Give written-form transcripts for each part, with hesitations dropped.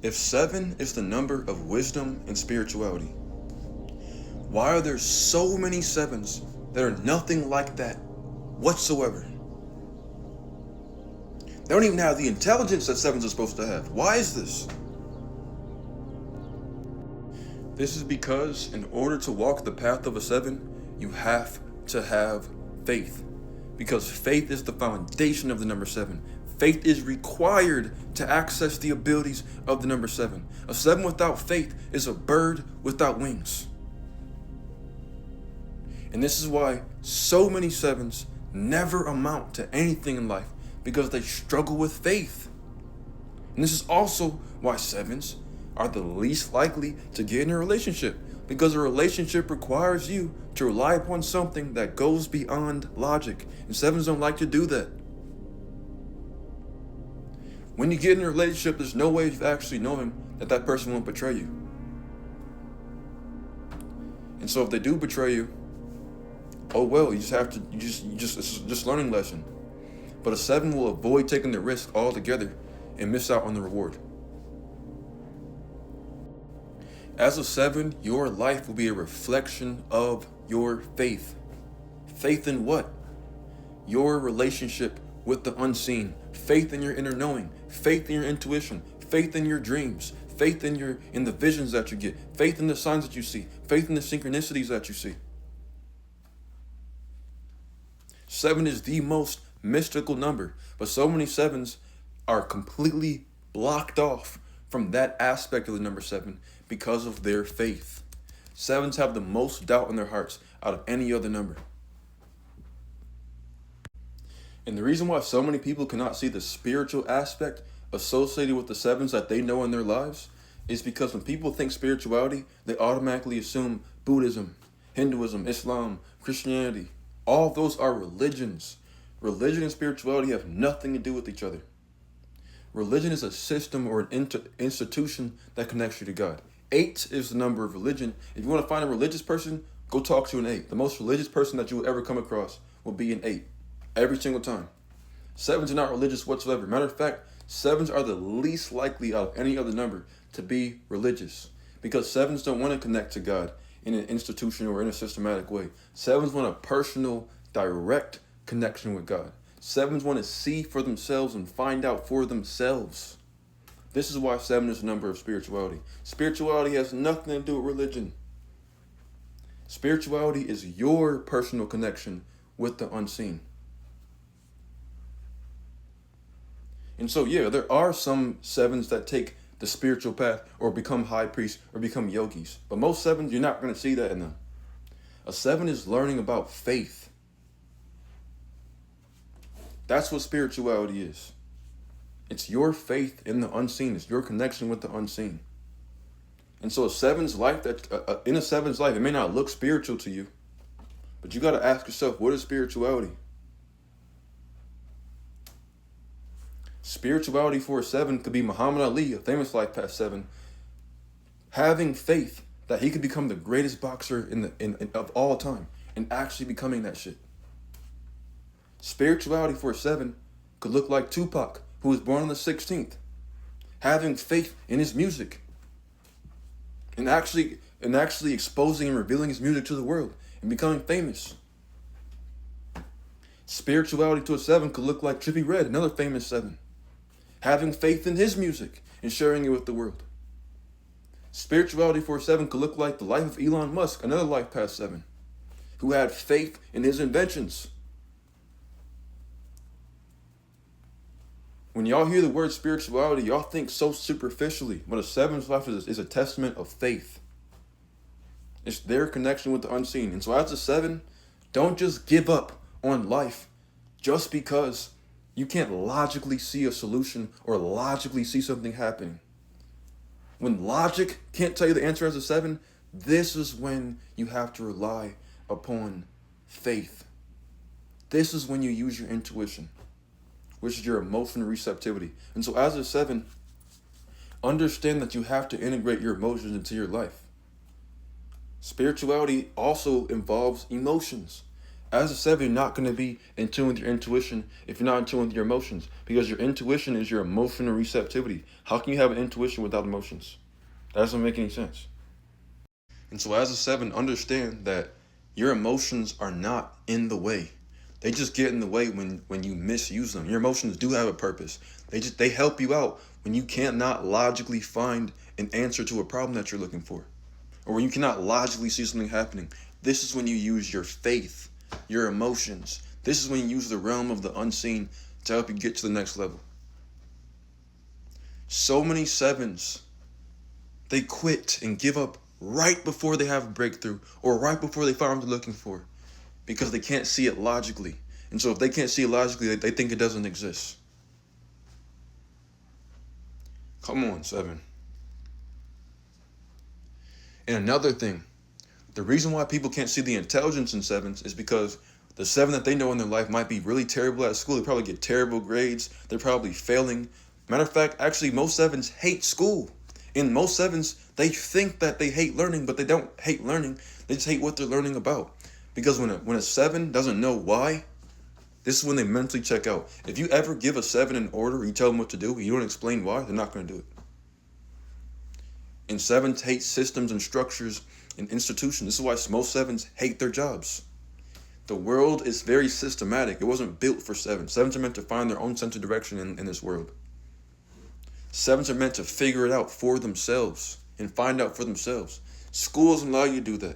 If 7 is the number of wisdom and spirituality, why are there so many 7s that are nothing like that whatsoever? They don't even have the intelligence that 7s are supposed to have. Why is this? This is because in order to walk the path of a 7, you have to have faith. Because faith is the foundation of the number 7. Faith is required to access the abilities of the number 7. A 7 without faith is a bird without wings. And this is why so many 7s never amount to anything in life, because they struggle with faith. And this is also why 7s are the least likely to get in a relationship, because a relationship requires you to rely upon something that goes beyond logic, and 7s don't like to do that. When you get in a relationship, there's no way of actually knowing that that person won't betray you. And so if they do betray you, oh well, it's just learning lesson. But a 7 will avoid taking the risk altogether and miss out on the reward. As a 7, your life will be a reflection of your faith. Faith in what? Your relationship with the unseen. Faith in your inner knowing. Faith in your intuition. Faith in your dreams. Faith in the visions that you get. Faith in the signs that you see. Faith in the synchronicities that you see. 7 is the most mystical number, but so many 7s are completely blocked off from that aspect of the number 7 because of their faith. 7s have the most doubt in their hearts out of any other number. And the reason why so many people cannot see the spiritual aspect associated with the 7s that they know in their lives is because when people think spirituality, they automatically assume Buddhism, Hinduism, Islam, Christianity. All of those are religions. Religion and spirituality have nothing to do with each other. Religion is a system or an institution that connects you to God. 8 is the number of religion. If you want to find a religious person, go talk to an 8. The most religious person that you will ever come across will be an 8. Every single time. 7s are not religious whatsoever. Matter of fact, 7s are the least likely out of any other number to be religious. Because 7s don't want to connect to God in an institution or in a systematic way. 7s want a personal, direct connection with God. 7s want to see for themselves and find out for themselves. This is why 7 is the number of spirituality. Spirituality has nothing to do with religion. Spirituality is your personal connection with the unseen. And so, yeah, there are some 7s that take the spiritual path or become high priests or become yogis. But most 7s, you're not going to see that in them. A 7 is learning about faith. That's what spirituality is. It's your faith in the unseen. It's your connection with the unseen. And so in a 7's life, it may not look spiritual to you, but you got to ask yourself, what is spirituality? Spirituality for a 7 could be Muhammad Ali, a famous Lifepath 7, having faith that he could become the greatest boxer of all time and actually becoming that shit. Spirituality for a 7 could look like Tupac, who was born on the 16th, having faith in his music and actually exposing and revealing his music to the world and becoming famous. Spirituality to a 7 could look like Trippie Redd, another famous 7, having faith in his music and sharing it with the world. Spirituality for a 7 could look like the life of Elon Musk, another Lifepath 7, who had faith in his inventions. When y'all hear the word spirituality, y'all think so superficially, but a 7's life is a testament of faith. It's their connection with the unseen. And so as a 7, don't just give up on life just because you can't logically see a solution or logically see something happening. When logic can't tell you the answer as a 7, this is when you have to rely upon faith. This is when you use your intuition, which is your emotional receptivity. And so as a 7, understand that you have to integrate your emotions into your life. Spirituality also involves emotions. As a 7, you're not going to be in tune with your intuition if you're not in tune with your emotions, because your intuition is your emotional receptivity. How can you have an intuition without emotions? That doesn't make any sense. And so as a 7, understand that your emotions are not in the way. They just get in the way when you misuse them. Your emotions do have a purpose. They help you out when you can't not logically find an answer to a problem that you're looking for, or when you cannot logically see something happening. This is when you use your faith, your emotions. This is when you use the realm of the unseen to help you get to the next level. So many 7s, they quit and give up right before they have a breakthrough, or right before they find what they're looking for, because they can't see it logically. And so if they can't see it logically, they think it doesn't exist. Come on, 7. And another thing, the reason why people can't see the intelligence in 7s is because the 7 that they know in their life might be really terrible at school. They probably get terrible grades. They're probably failing. Matter of fact, actually, most 7s hate school. In most 7s, they think that they hate learning, but they don't hate learning. They just hate what they're learning about. Because when a 7 doesn't know why, this is when they mentally check out. If you ever give a 7 an order, you tell them what to do, you don't explain why, they're not going to do it. And 7s hate systems and structures and institutions. This is why most 7s hate their jobs. The world is very systematic. It wasn't built for 7s. 7s are meant to find their own sense of direction in this world. 7s are meant to figure it out for themselves and find out for themselves. School doesn't allow you to do that.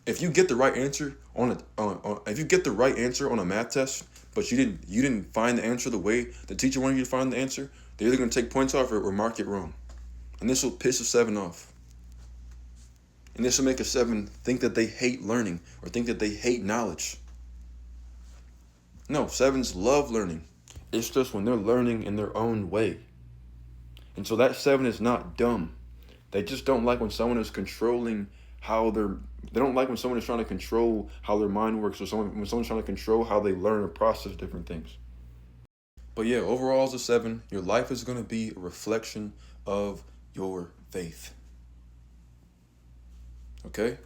If you get the right answer on a math test, but you didn't find the answer the way the teacher wanted you to find the answer, they're either going to take points off or mark it wrong. And this will piss a 7 off. And this will make a 7 think that they hate learning or think that they hate knowledge. No, 7s love learning. It's just when they're learning in their own way. And so that 7 is not dumb. They just don't like when someone is controlling they don't like when someone is trying to control how their mind works, or when someone's trying to control how they learn or process different things. But yeah, overall as a 7, your life is going to be a reflection of your faith. Okay?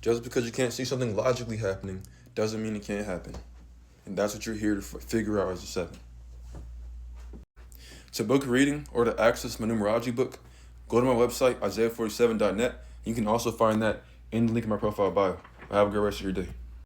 Just because you can't see something logically happening doesn't mean it can't happen. And that's what you're here to figure out as a 7. To book a reading or to access my numerology book, go to my website, isaiah47.net. You can also find that in the link in my profile bio. Have a great rest of your day.